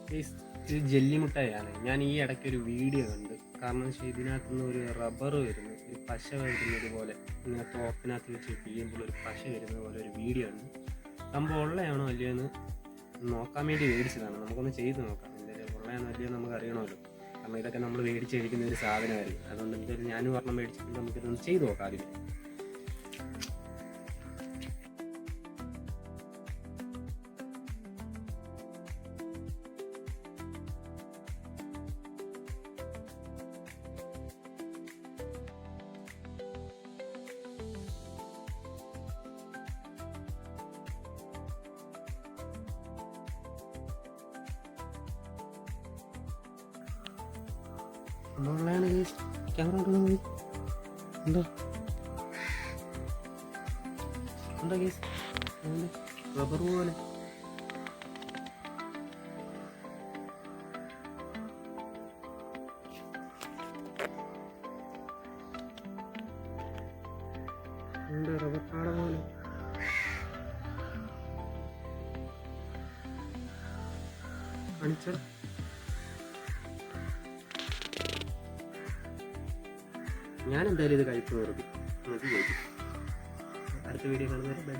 ഇത് ജെല്ലിമുട്ടായാണ്. ഞാൻ ഈ ഇടയ്ക്ക് ഒരു വീഡിയോ കണ്ട്. കാരണം വെച്ചാൽ ഇതിനകത്തുനിന്ന് ഒരു റബ്ബർ വരുന്നു, ഒരു പശ വരുന്നത് പോലെ, ഇങ്ങനെ തോക്കിനകത്ത് വെച്ച് പിഴിയുമ്പോൾ ഒരു പശ വരുന്നത് പോലെ ഒരു വീഡിയോ ഉണ്ട്. സംഭവം ഉള്ളതാണോ അല്ലയോ എന്ന് നോക്കാൻ വേണ്ടി മേടിച്ചതാണ്. നമുക്കൊന്ന് ചെയ്ത് നോക്കാം. എന്തായാലും ഉള്ളതാണോ അല്ലയോ നമുക്ക് അറിയണമല്ലോ. കാരണം ഇതൊക്കെ നമ്മൾ മേടിച്ച് കഴിക്കുന്ന ഒരു സാധനമായിരിക്കും. അതുകൊണ്ട് എന്തായാലും ഞാനും ഒരെണ്ണം മേടിച്ചിട്ട് നമുക്കിതൊന്ന് ചെയ്ത് നോക്കാം ആദ്യം. ഉള്ളതാണ് ക്യാമറ ഉണ്ടോ ഉണ്ടോ കേസ് റബ്ബർ പോലെ ഉണ്ട്, റബ്ബർ പാട പോലെ കാണിച്ച. ഞാൻ എന്തായാലും ഇത് കഴിപ്പ് നിർത്തി. അടുത്ത വീഡിയോ കാണുന്നവരെ ബൈ.